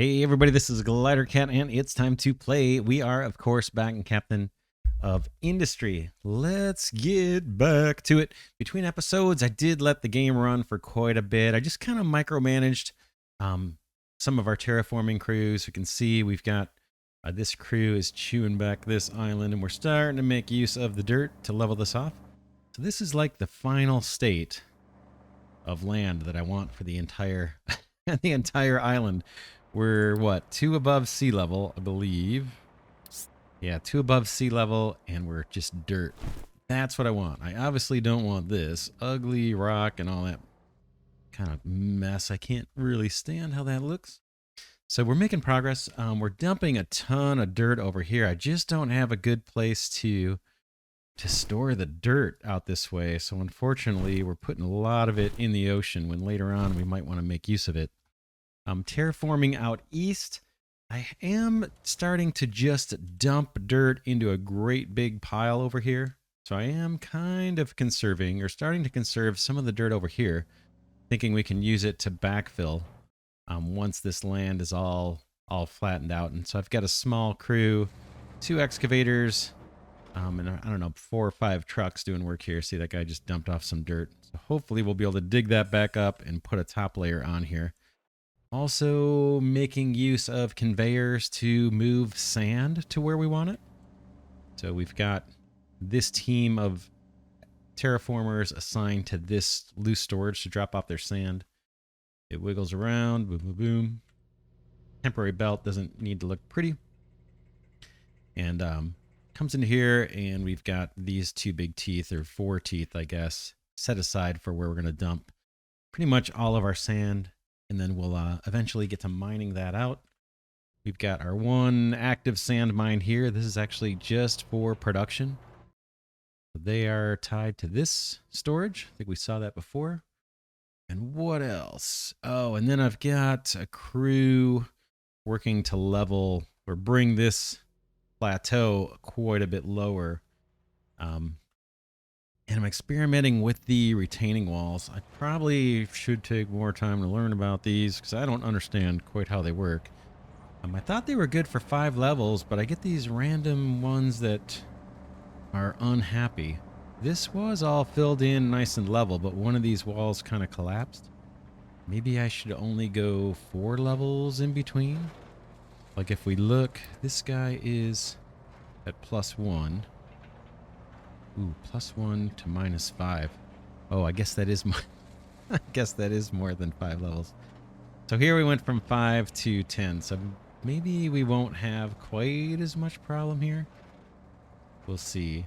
Hey everybody, this is Glidercat and it's time to play. We are, of course, back in Captain of Industry. Let's get back to it. Between episodes, I did let the game run for quite a bit. I just kind of micromanaged some of our terraforming crews. You can see we've got this crew is chewing back this island and we're starting to make use of the dirt to level this off. So this is like the final state of land that I want for the entire the entire island. We're what, 2 above sea level, I believe. Yeah, 2 above sea level, and we're just dirt. That's what I want. I obviously don't want this ugly rock and all that kind of mess. I can't really stand how that looks. So we're making progress. We're dumping a ton of dirt over here. I just don't have a good place to store the dirt out this way. So unfortunately, we're putting a lot of it in the ocean when later on we might want to make use of it. Terraforming out east, I am starting to just dump dirt into a great big pile over here. So I am kind of conserving, or starting to conserve some of the dirt over here, thinking we can use it to backfill once this land is all flattened out. And so I've got a small crew, 2 excavators, and I don't know, 4 or 5 trucks doing work here. See, that guy just dumped off some dirt. So hopefully we'll be able to dig that back up and put a top layer on here. Also making use of conveyors to move sand to where we want it. So we've got this team of terraformers assigned to this loose storage to drop off their sand. It wiggles around, boom, boom, boom. Temporary belt doesn't need to look pretty. And comes in here, and we've got these 2 big teeth, or 4 teeth, I guess, set aside for where we're going to dump pretty much all of our sand. And then we'll eventually get to mining that out. We've got our 1 active sand mine here. This is actually just for production. They are tied to this storage. I think we saw that before. And what else? Oh, and then I've got a crew working to level or bring this plateau quite a bit lower. And I'm experimenting with the retaining walls. I probably should take more time to learn about these because I don't understand quite how they work. I thought they were good for 5 levels, but I get these random ones that are unhappy. This was all filled in nice and level, but one of these walls kind of collapsed. Maybe I should only go 4 levels in between. Like if we look, this guy is at +1. Ooh, +1 to -5. Oh, I guess that is more. I guess that is more than 5 levels. So here we went from 5 to 10. So maybe we won't have quite as much problem here. We'll see.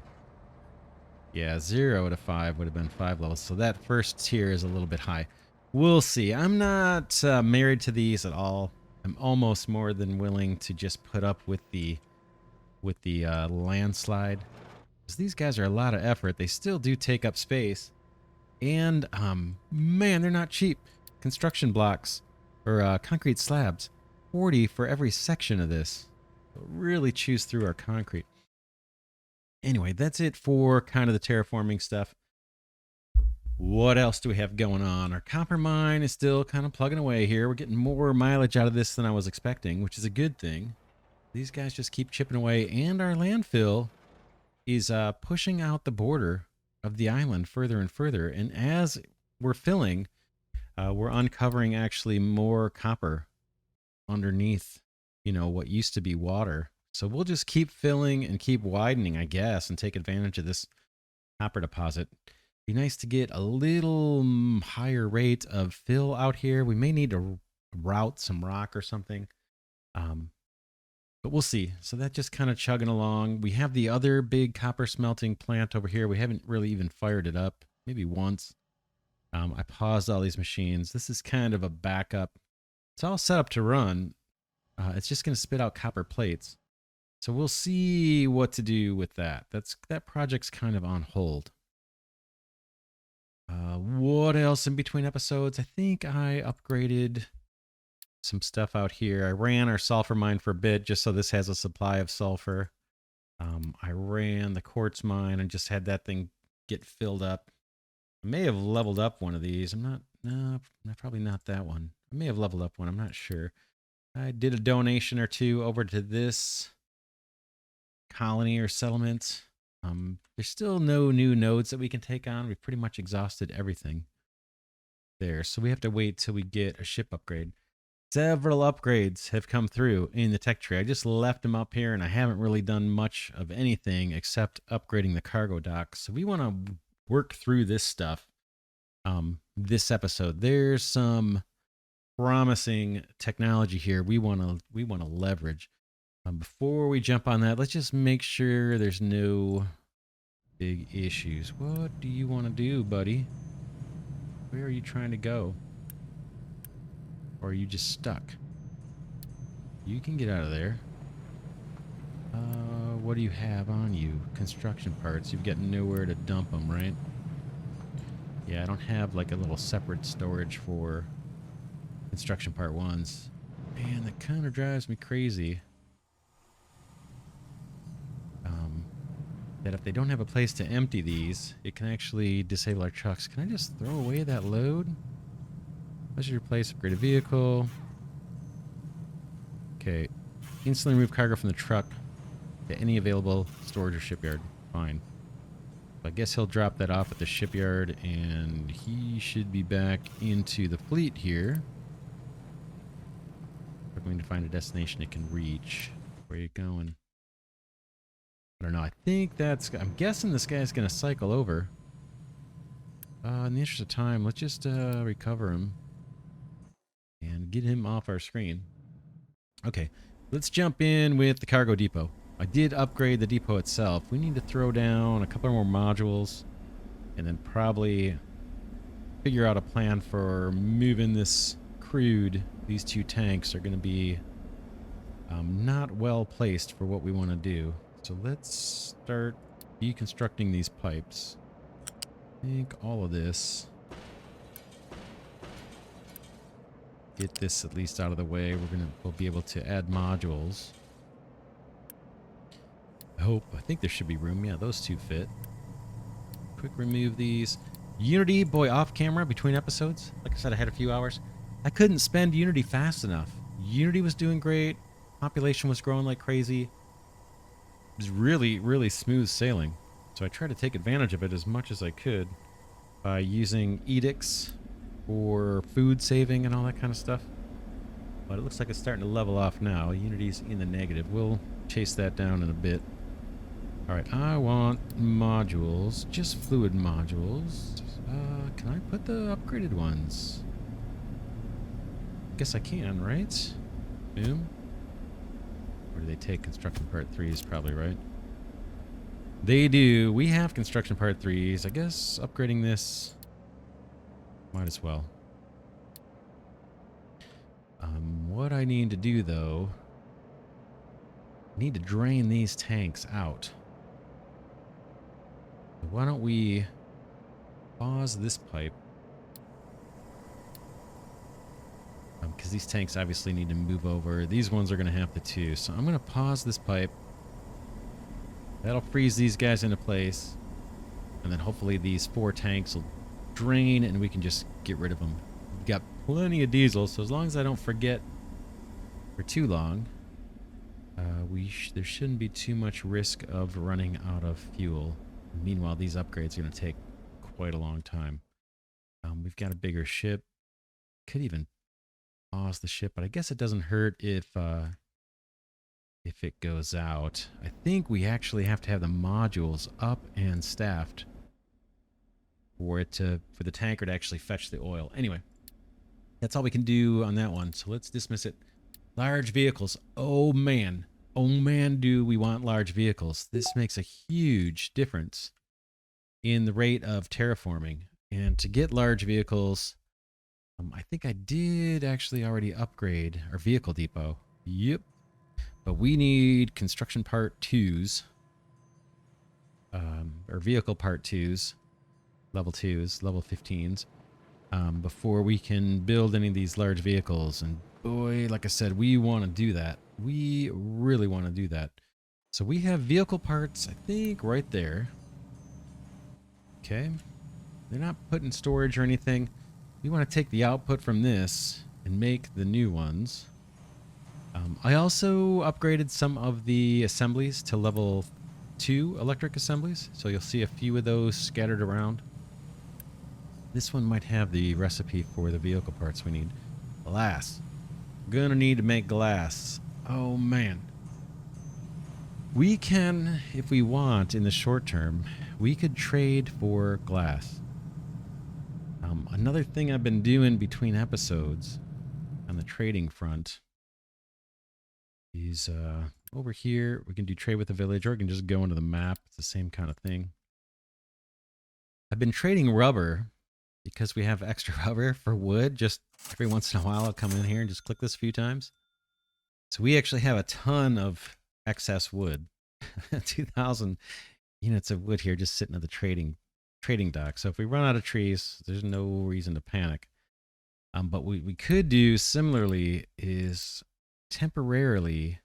Yeah, 0 to 5 would have been 5 levels. So that first tier is a little bit high. We'll see. I'm not married to these at all. I'm almost more than willing to just put up with the landslide. Because these guys are a lot of effort. They still do take up space. And, man, they're not cheap. Construction blocks, or concrete slabs. 40 for every section of this. So really choose through our concrete. Anyway, that's it for kind of the terraforming stuff. What else do we have going on? Our copper mine is still kind of plugging away here. We're getting more mileage out of this than I was expecting, which is a good thing. These guys just keep chipping away. And our landfill is pushing out the border of the island further and further. And as we're filling, we're uncovering actually more copper underneath, what used to be water. So we'll just keep filling and keep widening, I guess, and take advantage of this copper deposit. Be nice to get a little higher rate of fill out here. We may need to route some rock or something. But we'll see. So that just kind of chugging along. We have the other big copper smelting plant over here. We haven't really even fired it up. Maybe once. I paused all these machines. This is kind of a backup. It's all set up to run. It's just going to spit out copper plates. So we'll see what to do with that. That project's kind of on hold. What else in between episodes? I think I upgraded some stuff out here. I ran our sulfur mine for a bit just so this has a supply of sulfur. I ran the quartz mine and just had that thing get filled up. I may have leveled up one of these. No, probably not that one. I may have leveled up one. I'm not sure. I did a donation or two over to this colony or settlement. There's still no new nodes that we can take on. We've pretty much exhausted everything there. So we have to wait till we get a ship upgrade. Several upgrades have come through in the tech tree. I just left them up here, and I haven't really done much of anything except upgrading the cargo dock. So we want to work through this stuff this episode. There's some promising technology here we want to leverage. Before we jump on that, let's just make sure there's no big issues. What do you want to do, buddy? Where are you trying to go? Or are you just stuck? You can get out of there. What do you have on you? Construction parts. You've got nowhere to dump them, right? Yeah, I don't have like a little separate storage for construction part ones. Man, that kind of drives me crazy. That if they don't have a place to empty these, it can actually disable our trucks. Can I just throw away that load? Let's replace upgraded vehicle. Okay. Instantly remove cargo from the truck to any available storage or shipyard. Fine. I guess he'll drop that off at the shipyard, and he should be back into the fleet here. We're going to find a destination it can reach. Where are you going? I don't know. I think that's... I'm guessing this guy's going to cycle over. In the interest of time, let's just recover him and get him off our screen. Okay, let's jump in with the cargo depot. I did upgrade the depot itself. We need to throw down a couple more modules and then probably figure out a plan for moving this crude. These two tanks are going to be not well placed for what we want to do. So let's start deconstructing these pipes. I think all of this. Get this at least out of the way. We'll be able to add modules. I think there should be room. Yeah, those two fit. Quick remove these. Unity, boy, off camera between episodes. Like I said, I had a few hours. I couldn't spend Unity fast enough. Unity was doing great. Population was growing like crazy. It was really, really smooth sailing. So I tried to take advantage of it as much as I could by using edicts for food saving and all that kind of stuff. But it looks like it's starting to level off now. Unity's in the negative. We'll chase that down in a bit. Alright, I want modules. Just fluid modules. Can I put the upgraded ones? Guess I can, right? Boom. Where do they take construction part 3s? Probably, right? They do. We have construction part 3s. I guess upgrading this might as well. What I need to do, though, I need to drain these tanks out. So why don't we pause this pipe? Because these tanks obviously need to move over. These ones are going to have to too. So I'm going to pause this pipe. That'll freeze these guys into place. And then hopefully these 4 tanks will drain and we can just get rid of them. We've got plenty of diesel, so as long as I don't forget for too long, there shouldn't be too much risk of running out of fuel. Meanwhile, these upgrades are going to take quite a long time. We've got a bigger ship. Could even pause the ship, but I guess it doesn't hurt if it goes out. I think we actually have to have the modules up and staffed for the tanker to actually fetch the oil. Anyway, that's all we can do on that one. So let's dismiss it. Large vehicles. Oh man, do we want large vehicles? This makes a huge difference in the rate of terraforming. And to get large vehicles, I think I did actually already upgrade our vehicle depot. Yep. But we need construction part 2s. Or vehicle part 2s. Level 2s, level 15s. Before we can build any of these large vehicles. And boy, like I said, we want to do that. We really want to do that. So we have vehicle parts, I think, right there. Okay. They're not put in storage or anything. We want to take the output from this and make the new ones. I also upgraded some of the assemblies to level 2 electric assemblies, so you'll see a few of those scattered around. This one might have the recipe for the vehicle parts we need. Glass. Gonna need to make glass. Oh man. We can, if we want, in the short term, we could trade for glass. Another thing I've been doing between episodes on the trading front is over here, we can do trade with the village, or we can just go into the map. It's the same kind of thing. I've been trading rubber because we have extra rubber for wood. Just every once in a while, I'll come in here and just click this a few times. So we actually have a ton of excess wood. 2,000 units of wood here just sitting at the trading dock. So if we run out of trees, there's no reason to panic. But what we could do similarly is temporarily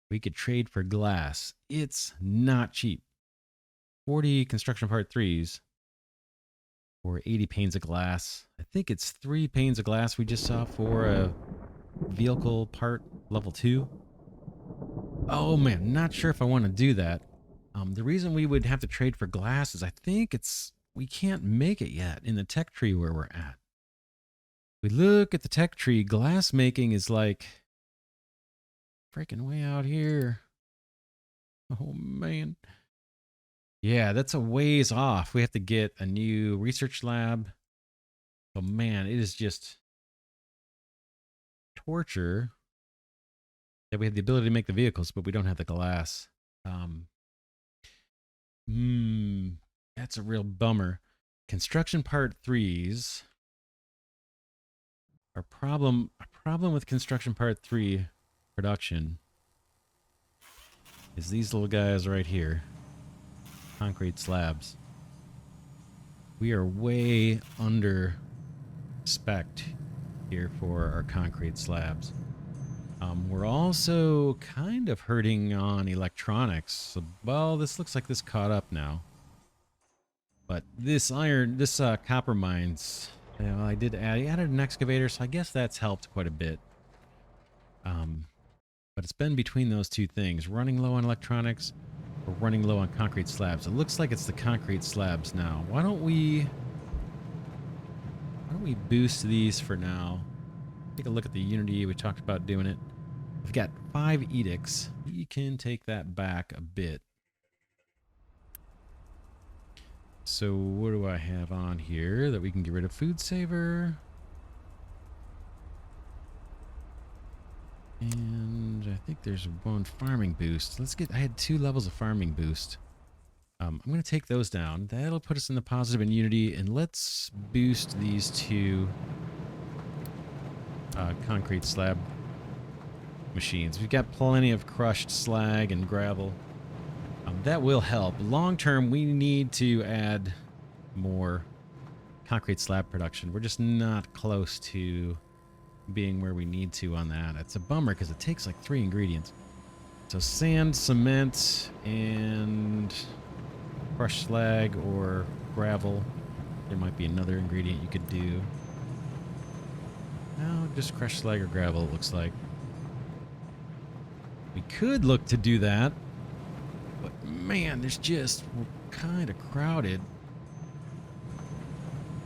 we could trade for glass. It's not cheap. 40 construction part 3s for 80 panes of glass. I think it's 3 panes of glass we just saw for a vehicle part level 2. Oh man, not sure if I want to do that. The reason we would have to trade for glass is I think we can't make it yet in the tech tree where we're at. We look at the tech tree, glass making is like freaking way out here. Oh man. Yeah, that's a ways off. We have to get a new research lab. Oh man, it is just torture that we have the ability to make the vehicles, but we don't have the glass. That's a real bummer. Construction part 3s. A problem with construction part 3 production is these little guys right here. Concrete slabs. We are way under spec here for our concrete slabs. We're also kind of hurting on electronics. So, well, this looks like this caught up now. But this copper mines, you know, I added an excavator, so I guess that's helped quite a bit. But it's been between those two things, running low on electronics or running low on concrete slabs. It looks like it's the concrete slabs now. Why don't we boost these for now? Take a look at the Unity. We talked about doing it. We've got 5 edicts. We can take that back a bit. So what do I have on here that we can get rid of? Food saver. And I think there's one farming boost. I had 2 levels of farming boost. I'm going to take those down. That'll put us in the positive in Unity. And let's boost these 2 concrete slab machines. We've got plenty of crushed slag and gravel. That will help. Long term, we need to add more concrete slab production. We're just not close to being where we need to on that. It's a bummer because it takes like 3 ingredients. So sand, cement, and crushed slag or gravel. There might be another ingredient you could do. No, just crushed slag or gravel, it looks like. We could look to do that. But man, we're kind of crowded.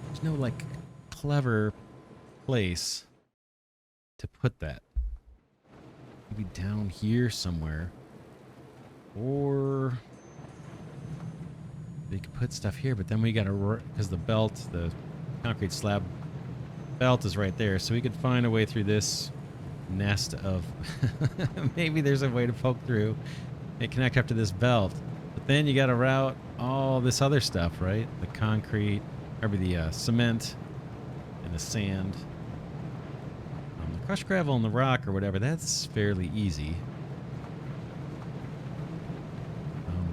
There's no like clever place to put that. Maybe down here somewhere. Or they could put stuff here, but then we gotta, because the concrete slab belt is right there, so we could find a way through this nest of maybe there's a way to poke through and connect up to this belt, but then you got to route all this other stuff, right? The concrete, or the cement and the sand, the crushed gravel and the rock or whatever. That's fairly easy.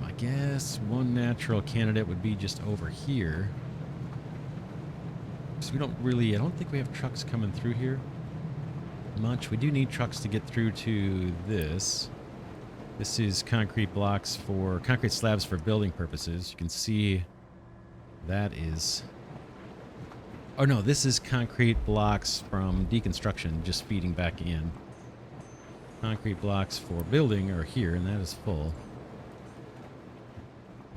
I guess one natural candidate would be just over here. So we don't really, I don't think we have trucks coming through here much. We do need trucks to get through to this. This is concrete slabs for building purposes. You can see that is, oh no, this is concrete blocks from deconstruction just feeding back in. concrete blocks for building are here, and that is full.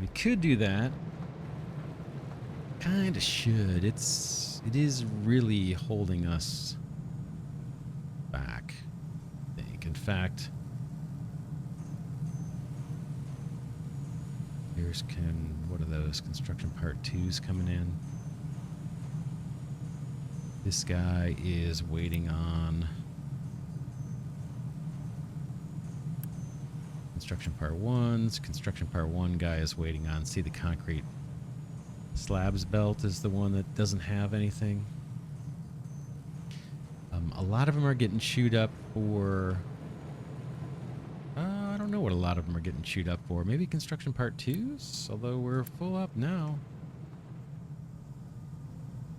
We could do that. Kinda should. It is really holding us back, I think. In fact, here's what are those? Construction part 2s coming in. This guy is waiting on construction part 1s. Construction part 1 guy is waiting on, see, the concrete slabs belt is the one that doesn't have anything. A lot of them are getting chewed up for... I don't know what a lot of them are getting chewed up for. Maybe construction part 2s, although we're full up now.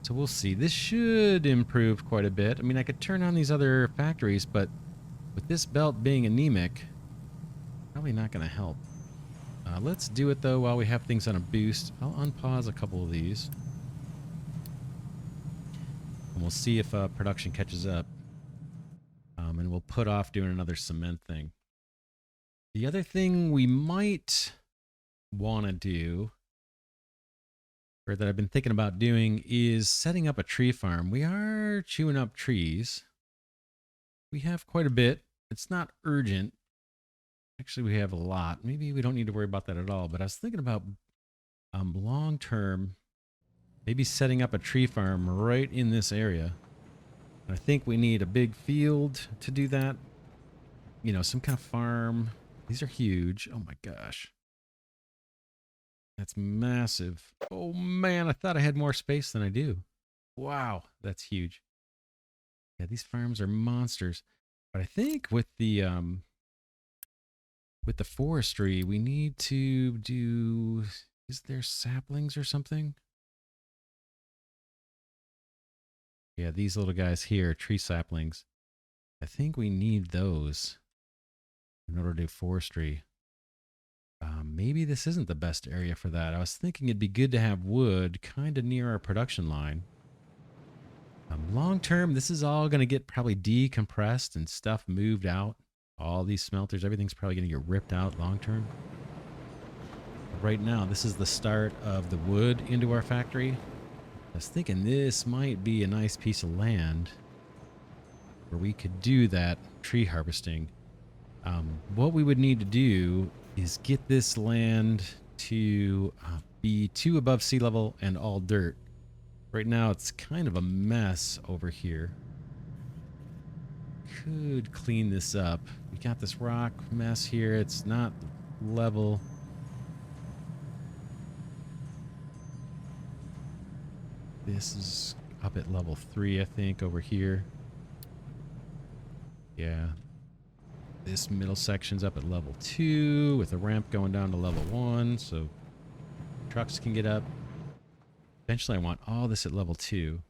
So we'll see. This should improve quite a bit. I mean, I could turn on these other factories, but with this belt being anemic, probably not going to help. Let's do it, though, while we have things on a boost. I'll unpause a couple of these. And we'll see if production catches up. And we'll put off doing another cement thing. The other thing we might want to do, or that I've been thinking about doing, is setting up a tree farm. We are chewing up trees. We have quite a bit. It's not urgent. Actually, we have a lot. Maybe we don't need to worry about that at all. But I was thinking about long term, maybe setting up a tree farm right in this area. And I think we need a big field to do that. You know, some kind of farm. These are huge. Oh my gosh. That's massive. Oh man, I thought I had more space than I do. Wow, that's huge. Yeah, these farms are monsters. But I think with the forestry, we need to do... Is there saplings or something? Yeah, these little guys here, tree saplings. I think we need those in order to do forestry. Maybe this isn't the best area for that. I was thinking it'd be good to have wood kind of near our production line. Long term, this is all going to get probably decompressed and stuff moved out. All these smelters, everything's probably going to get ripped out long term. But right now, this is the start of the wood into our factory. I was thinking this might be a nice piece of land where we could do that tree harvesting. What we would need to do is get this land to be 2 above sea level and all dirt. Right now, it's kind of a mess over here. Could clean this up. We got this rock mess here. It's not level. This is up at level 3, I think, over here. Yeah. This middle section's up at level 2 with a ramp going down to level 1 so trucks can get up. Eventually, I want all this at level 2.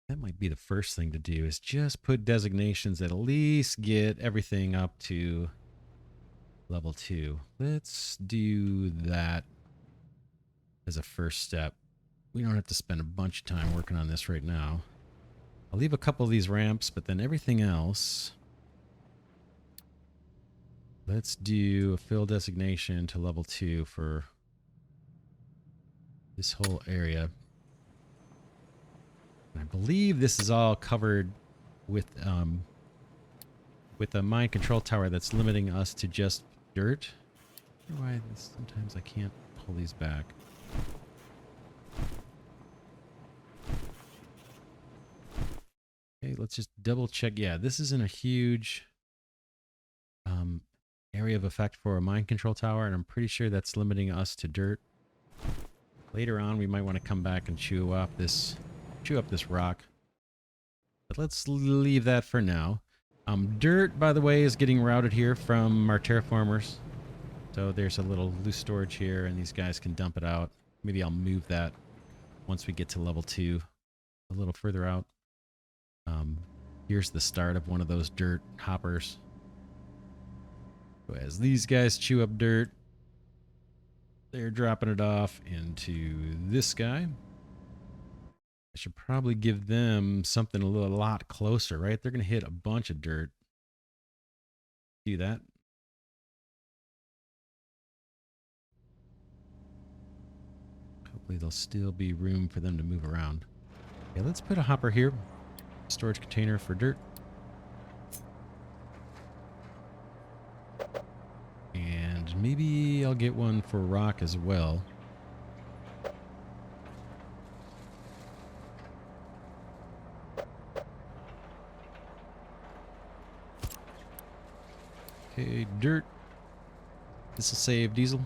That might be the first thing to do, is just put designations that at least get everything up to level 2. Let's do that as a first step. We don't have to spend a bunch of time working on this right now. I'll leave a couple of these ramps, but then everything else... Let's do a fill designation to level 2 for this whole area. And I believe this is all covered with a mine control tower that's limiting us to just dirt. I don't know why sometimes I can't pull these back. Okay, let's just double check. Yeah, this isn't a huge area of effect for a mine control tower, and I'm pretty sure that's limiting us to dirt. Later on, we might want to come back and chew up this rock. But let's leave that for now. Dirt, by the way, is getting routed here from our terraformers. So there's a little loose storage here, and these guys can dump it out. Maybe I'll move that once we get to level 2, a little further out. Here's the start of one of those dirt hoppers. So as these guys chew up dirt, they're dropping it off into this guy. I should probably give them something a lot closer, right? They're going to hit a bunch of dirt. Do that. Hopefully there'll still be room for them to move around. Okay, let's put a hopper here. Storage container for dirt. And maybe I'll get one for rock as well. Okay, dirt. This will save diesel.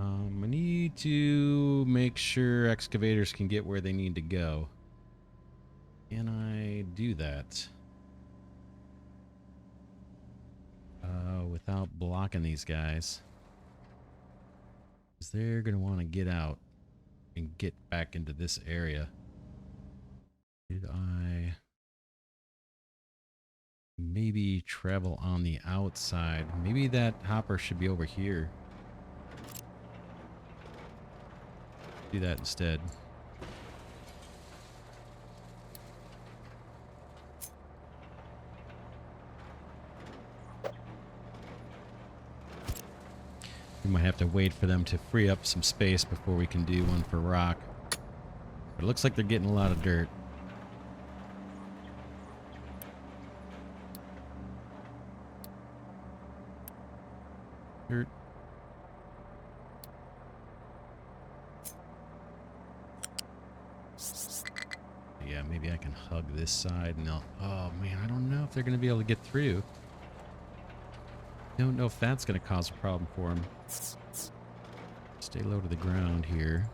I need to make sure excavators can get where they need to go. Can I do that? Without blocking these guys. Because they're going to want to get out and get back into this area. Did I maybe travel on the outside? Maybe that hopper should be over here. Do that instead. We might have to wait for them to free up some space before we can do one for rock. But it looks like they're getting a lot of dirt. Dirt. Yeah, maybe I can hug this side and they'll... Oh man, I don't know if they're going to be able to get through. Don't know if that's going to cause a problem for them. Stay low to the ground here.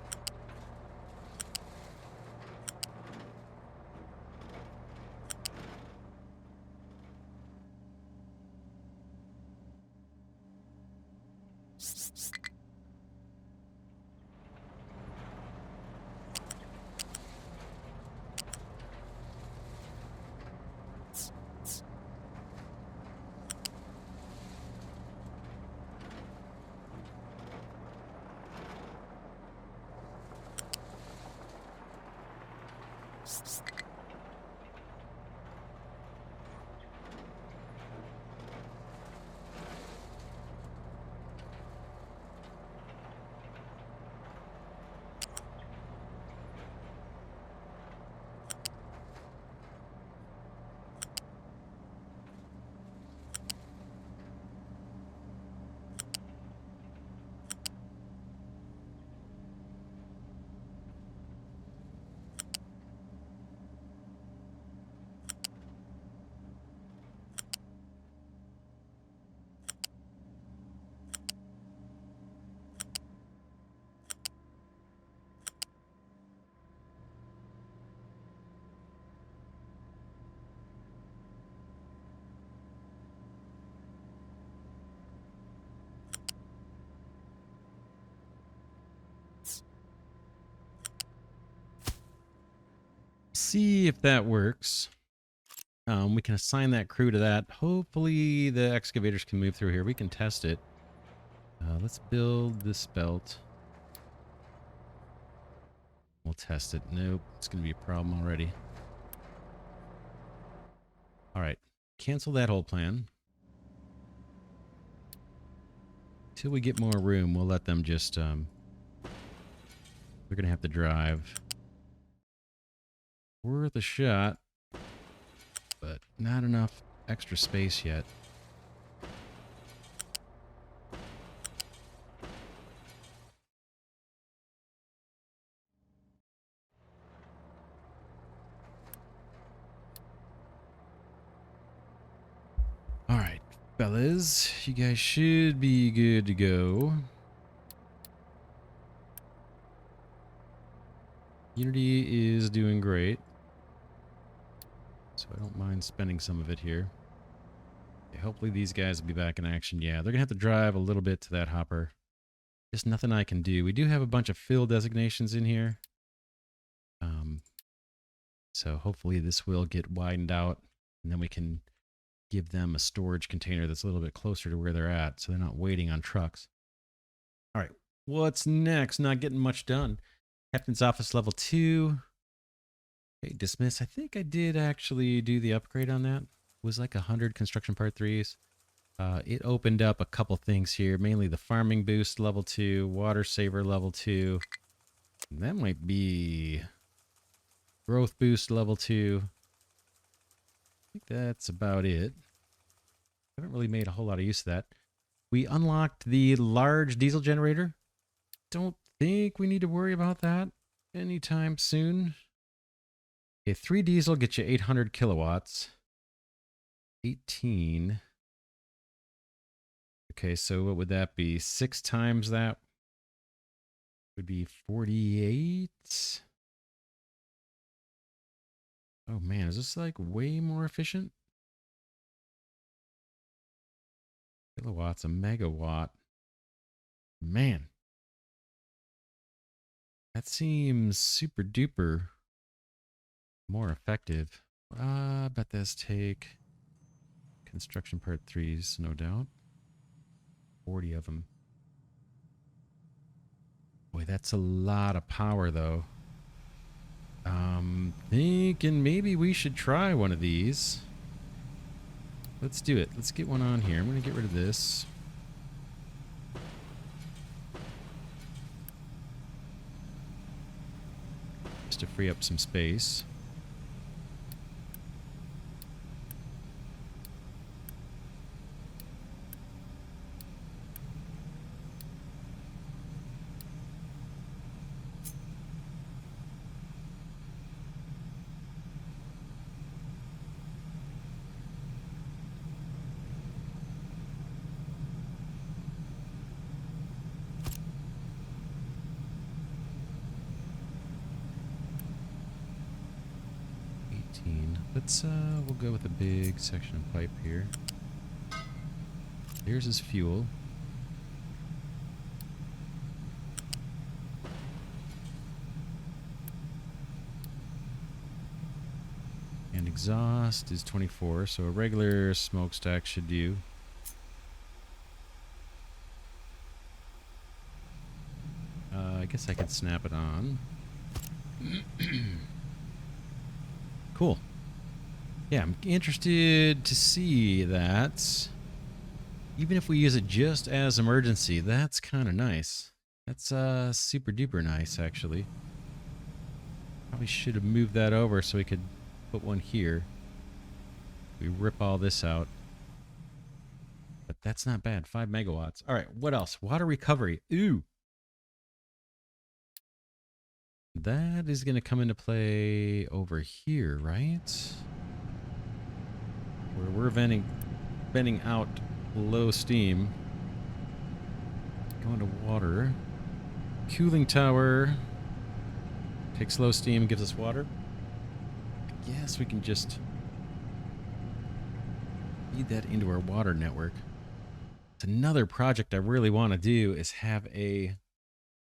See if that works. We can assign that crew to that. Hopefully the excavators can move through here. We can test it. Let's build this belt. We'll test it. Nope, it's going to be a problem already. All right, cancel that whole plan. Till we get more room, we'll let them just... we're going to have to drive. Worth a shot, but not enough extra space yet. All right, fellas, you guys should be good to go. Unity is doing great, so I don't mind spending some of it here. Okay, hopefully these guys will be back in action. Yeah, they're going to have to drive a little bit to that hopper. Just nothing I can do. We do have a bunch of fill designations in here. So hopefully this will get widened out, and then we can give them a storage container that's a little bit closer to where they're at, so they're not waiting on trucks. All right, what's next? Not getting much done. Captain's office level 2. Okay, dismiss. I think I did actually do the upgrade on that. It was like 100 construction part 3s. It opened up a couple things here, mainly the farming boost level 2, water saver level 2. And that might be growth boost level 2. I think that's about it. I haven't really made a whole lot of use of that. We unlocked the large diesel generator. Don't think we need to worry about that anytime soon. Okay, 3 diesel gets you 800 kilowatts. 18. Okay, so what would that be? 6 times that would be 48. Oh man, is this like way more efficient? Kilowatts a megawatt. Man. That seems super duper more effective. I bet this take construction part 3s, no doubt. 40 of them. Boy, that's a lot of power though. Thinking maybe we should try one of these. Let's do it. Let's get one on here. I'm going to get rid of this. Just to free up some space. We'll go with a big section of pipe here. Here's his fuel. And exhaust is 24, so a regular smokestack should do. I guess I could snap it on. Cool. Yeah, I'm interested to see that. Even if we use it just as emergency, that's kind of nice. That's super duper nice, actually. Probably should have moved that over so we could put one here. We rip all this out. But that's not bad. 5 megawatts. All right, what else? Water recovery. Ooh. That is going to come into play over here, right? Where we're venting out low steam. Going to water. Cooling tower. Takes low steam, gives us water. I guess we can just feed that into our water network. It's another project I really want to do is have a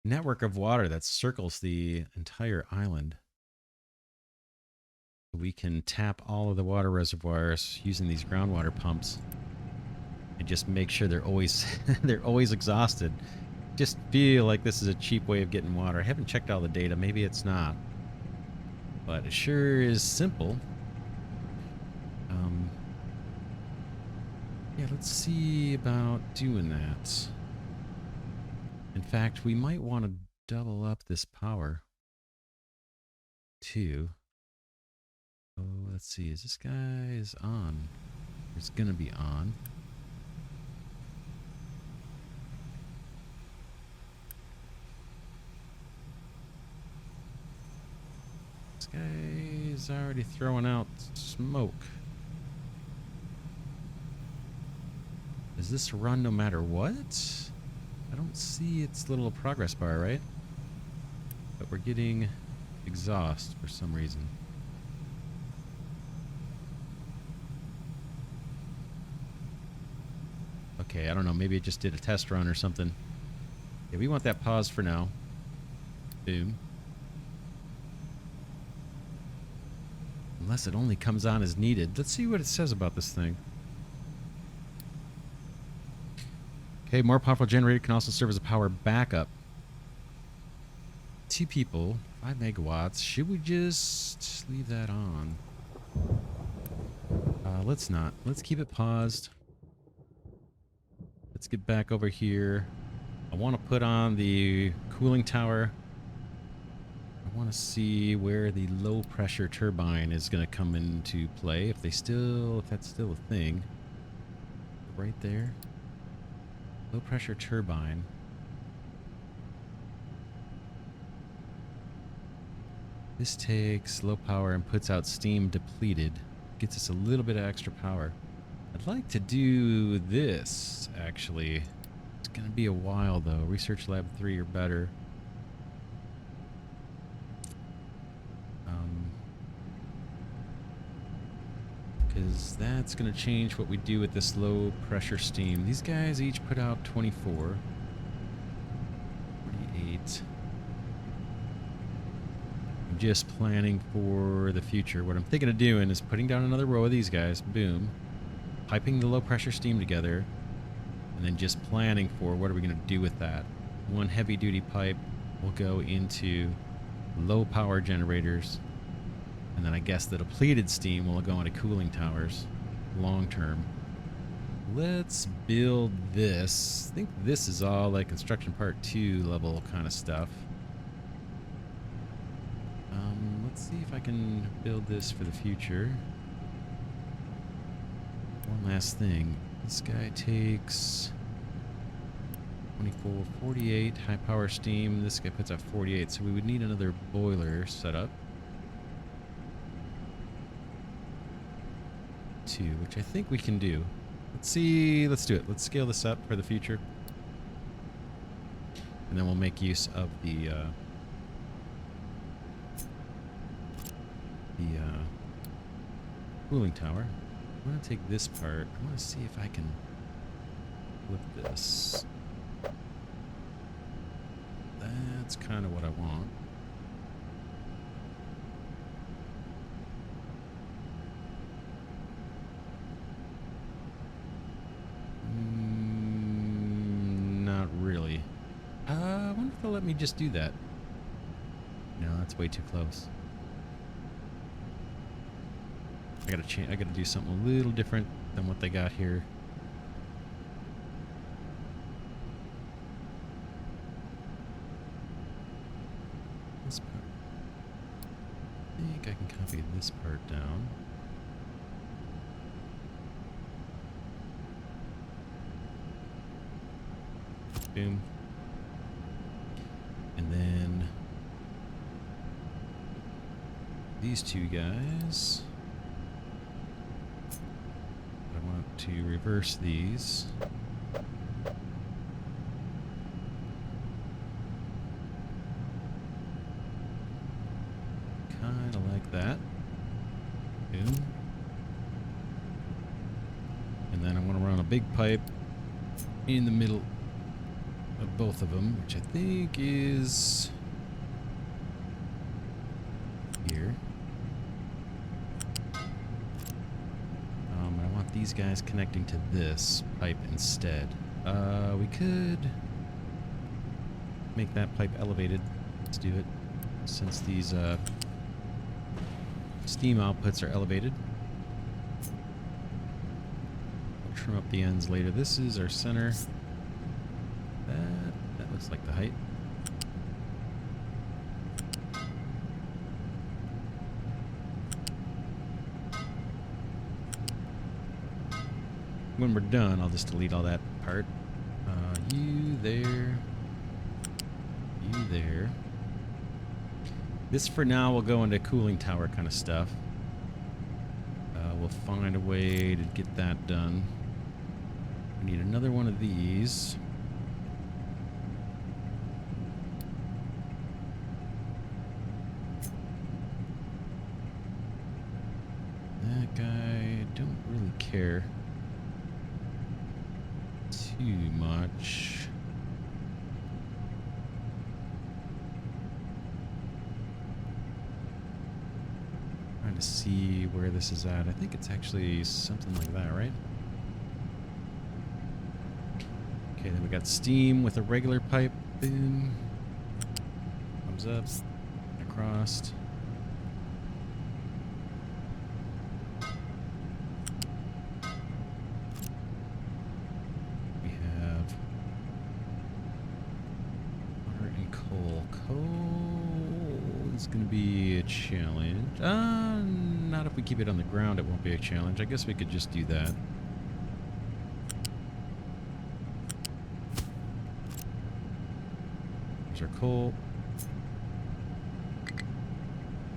network of water that circles the entire island. We can tap all of the water reservoirs using these groundwater pumps and just make sure they're always they're always exhausted. Just feel like this is a cheap way of getting water. I haven't checked all the data. Maybe it's not. But it sure is simple. Yeah, let's see about doing that. In fact, we might want to double up this power too. Oh, let's see. Is this guy is on? It's gonna be on. This guy is already throwing out smoke. Does this run no matter what? I don't see its little progress bar, right? But we're getting exhaust for some reason. Okay, I don't know. Maybe it just did a test run or something. Yeah, we want that paused for now. Boom. Unless it only comes on as needed. Let's see what it says about this thing. Okay, more powerful generator can also serve as a power backup. 2 people, 5 megawatts. Should we just leave that on? Let's not. Let's keep it paused. Let's get back over here. I want to put on the cooling tower. I want to see where the low pressure turbine is going to come into play. If that's still a thing. Right there. Low pressure turbine. This takes low power and puts out steam depleted. Gets us a little bit of extra power. I'd like to do this, actually. It's going to be a while, though. Research Lab 3 or better. Because that's going to change what we do with this low pressure steam. These guys each put out 24. 48. I'm just planning for the future. What I'm thinking of doing is putting down another row of these guys. Boom. Piping the low pressure steam together. And then just planning for what are we going to do with that. One heavy duty pipe will go into low power generators. And then I guess the depleted steam will go into cooling towers long term. Let's build this. I think this is all like construction part 2 level kind of stuff. Let's see if I can build this for the future. One last thing. This guy takes 24, 48 high power steam. This guy puts out 48, so we would need another boiler set up. 2, which I think we can do. Let's see. Let's do it. Let's scale this up for the future. And then we'll make use of the cooling tower. I'm going to take this part. I want to see if I can flip this. That's kind of what I want. Not really. I wonder if they'll let me just do that. No, that's way too close. I gotta change. I gotta do something a little different than what they got here. This part. I think I can copy this part down. Boom. And then these 2 guys. I want to reverse these. Kind of like that. Boom. And then I want to run a big pipe in the middle of both of them, which I think is here. I want these guys connecting to this pipe instead. We could make that pipe elevated. Let's do it. Since these steam outputs are elevated. I'll trim up the ends later. This is our center. That looks like the height. When we're done, I'll just delete all that part. You there. You there. This for now will go into cooling tower kind of stuff. We'll find a way to get that done. We need another one of these. like I don't really care too much. Trying to see where this is at. I think it's actually something like that, right? Okay, then we got steam with a regular pipe. Boom. Comes up. Across. We have water and coal. Coal is going to be a challenge. Not if we keep it on the ground, it won't be a challenge. I guess we could just do that. There's our coal.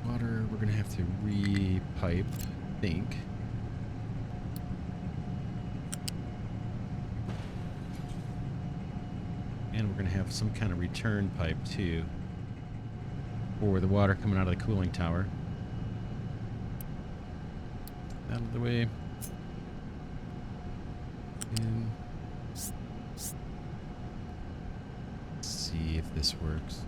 Water, we're going to have to re-pipe, I think. And we're going to have some kind of return pipe, too, for the water coming out of the cooling tower. Out of the way. And let's see if this works.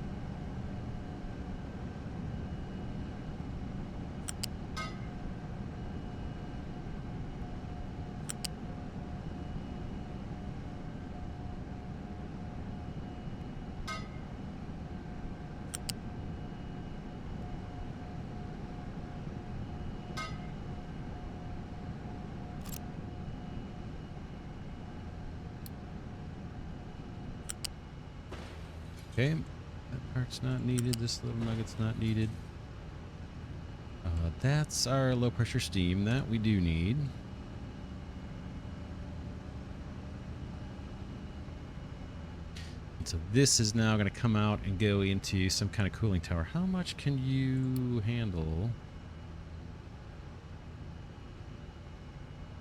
Okay, that part's not needed. This little nugget's not needed. That's our low pressure steam. That we do need. And so this is now going to come out and go into some kind of cooling tower. How much can you handle?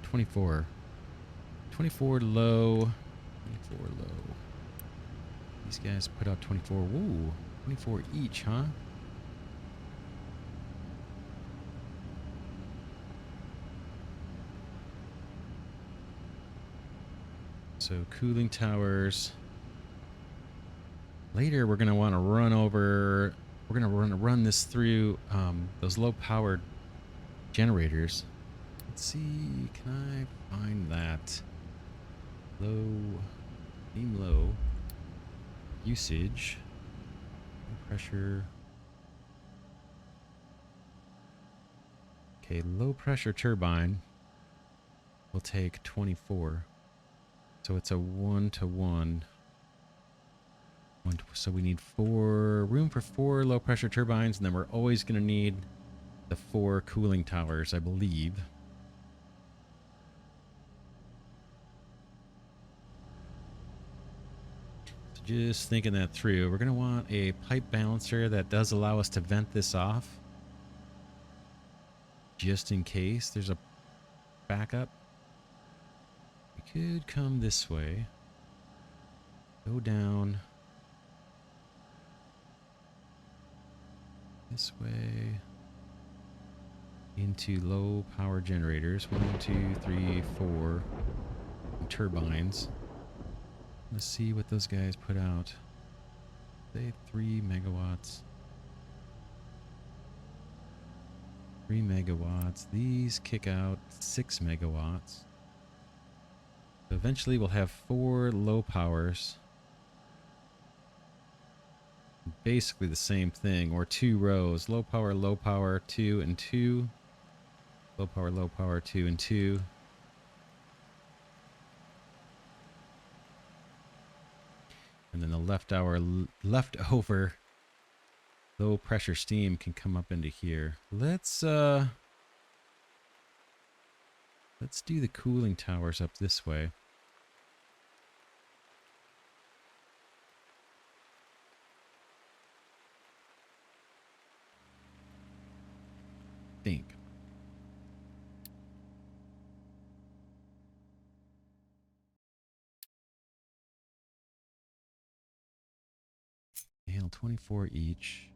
24. 24 low. 24 low. These guys put out 24. Whoa, 24 each, huh? So cooling towers. Later, we're going to want to run over. We're going to run this through those low-powered generators. Let's see. Can I find that? Low, steam low. Usage, pressure. Okay, low pressure turbine will take 24. So it's a 1-to-1. So we need room for 4 low pressure turbines, and then we're always going to need the 4 cooling towers, I believe. Just thinking that through, we're going to want a pipe balancer that does allow us to vent this off. Just in case there's a backup. We could come this way. Go down. This way. Into low power generators. 1, 2, 3, 4. And turbines. Let's see what those guys put out. Say 3 megawatts. 3 megawatts. These kick out 6 megawatts. So eventually we'll have 4 low powers. Basically the same thing, or 2 rows. Low power, 2 and 2. Low power, 2 and 2. And then the leftover low pressure steam can come up into here. Let's do the cooling towers up this way. Think. They handle 24 each.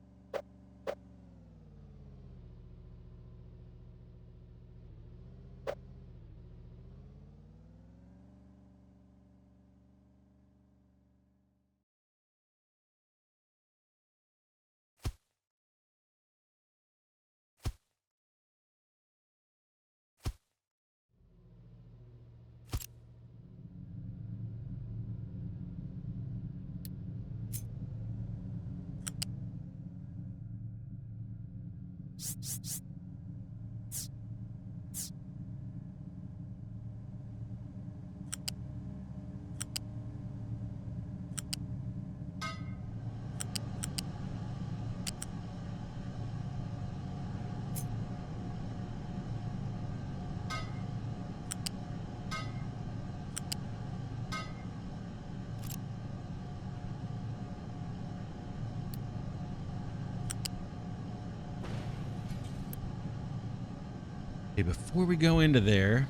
Okay, before we go into there,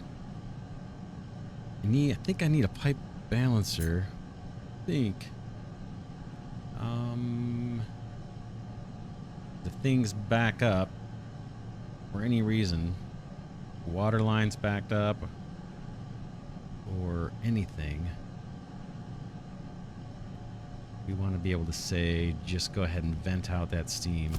I think I need a pipe balancer. I think. The thing's back up for any reason. Water line's backed up or anything. We want to be able to say, just go ahead and vent out that steam.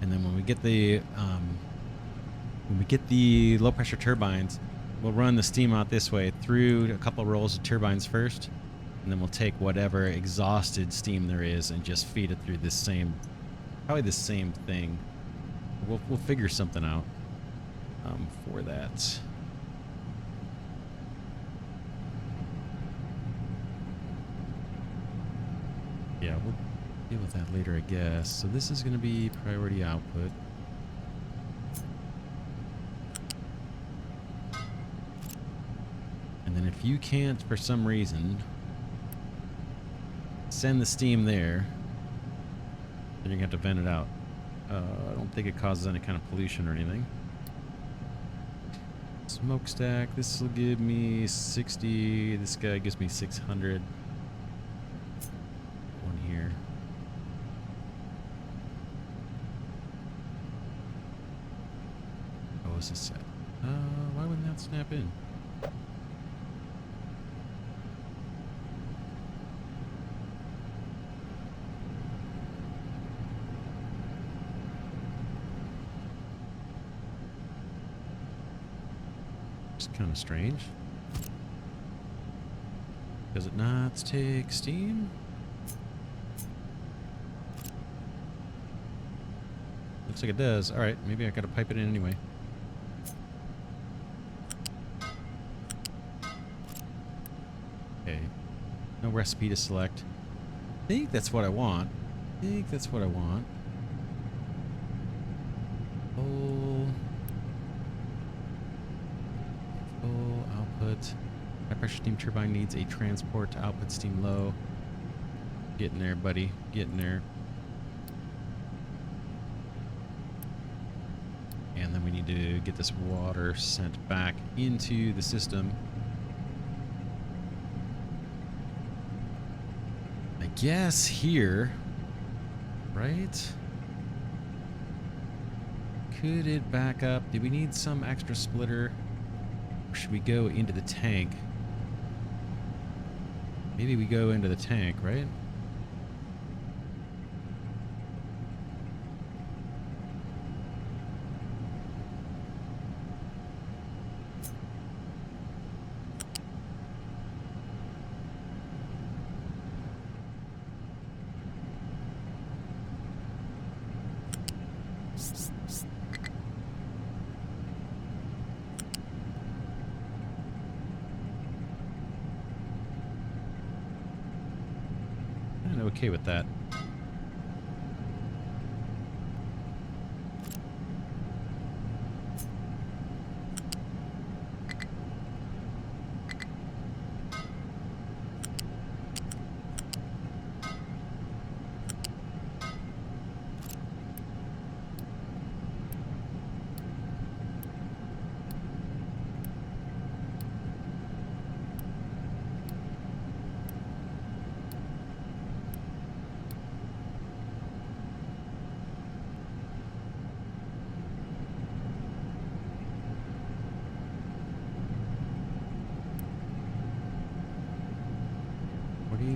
And then when we get the low pressure turbines, we'll run the steam out this way through a couple rolls of turbines first, and then we'll take whatever exhausted steam there is and just feed it through this probably the same thing. We'll figure something out for that. Yeah, we'll deal with that later, I guess. So this is going to be priority output. And then if you can't, for some reason, send the steam there, then you're going to have to vent it out. I don't think it causes any kind of pollution or anything. Smokestack, this will give me 60. This guy gives me 600. One here. Oh, is this set? Why wouldn't that snap in? Kind of strange. Does it not take steam? Looks like it does. All right, maybe I gotta pipe it in anyway. Okay, no recipe to select. I think that's what I want. High pressure steam turbine needs a transport to output steam low. Getting there, buddy. Getting there. And then we need to get this water sent back into the system. I guess here, right? Could it back up? Do we need some extra splitter? Or should we go into the tank? Maybe we go into the tank, right? I'm okay with that.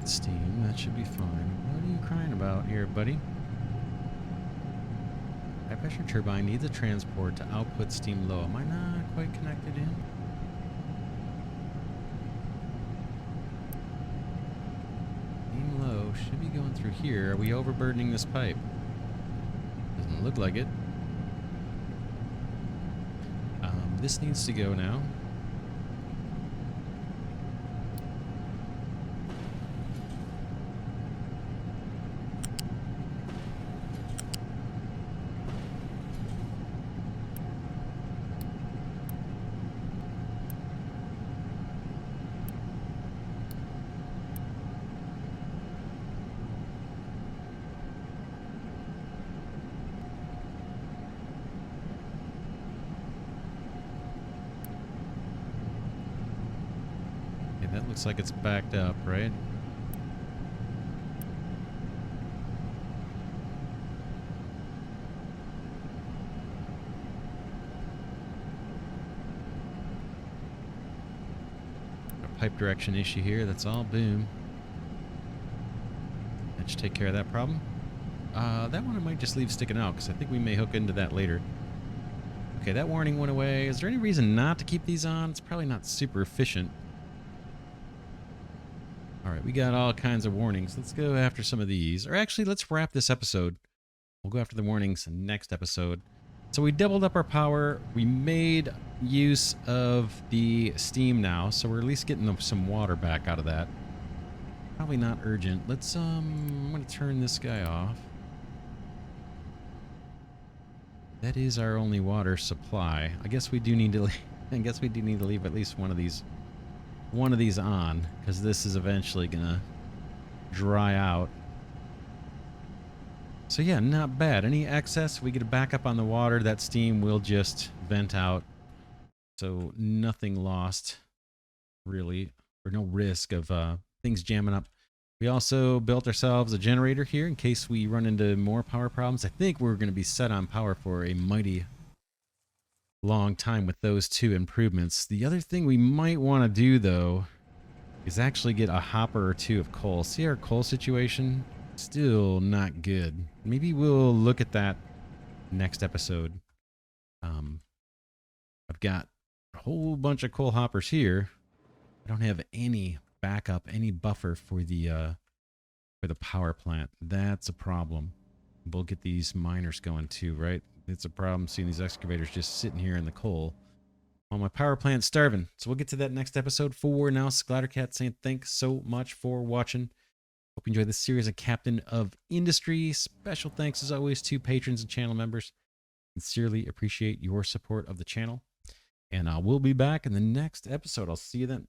Steam, that should be fine. What are you crying about here, buddy? High pressure turbine needs a transport to output steam low. Am I not quite connected in? Steam through here. Are we overburdening this pipe? Doesn't look like it. This needs to go now. That looks like it's backed up, right? A pipe direction issue here, that's all. Boom. That should take care of that problem. That one I might just leave sticking out, because I think we may hook into that later. Okay, that warning went away. Is there any reason not to keep these on? It's probably not super efficient. Alright, we got all kinds of warnings. Let's go after some of these. Or actually, let's wrap this episode. We'll go after the warnings next episode. So we doubled up our power. We made use of the steam now, so we're at least getting some water back out of that. Probably not urgent. Let's, I'm going to turn this guy off. That is our only water supply. I guess we do need to leave at least one of these on, because this is eventually gonna dry out. So yeah, not bad. Any excess, we get a backup on the water. That steam will just vent out, so nothing lost really, or no risk of things jamming up. We also built ourselves a generator here in case we run into more power problems. I think we're going to be set on power for a mighty long time with those two improvements. The other thing we might want to do, though, is actually get a hopper or two of coal. See our coal situation? Still not good. Maybe we'll look at that next episode. I've got a whole bunch of coal hoppers here. I don't have any backup, any buffer for the power plant. That's a problem. We'll get these miners going too, right? It's a problem seeing these excavators just sitting here in the coal while my power plant's starving. So we'll get to that next episode. For now, Glidercat saying thanks so much for watching. Hope you enjoyed this series of Captain of Industry. Special thanks as always to patrons and channel members. Sincerely appreciate your support of the channel. And we'll be back in the next episode. I'll see you then.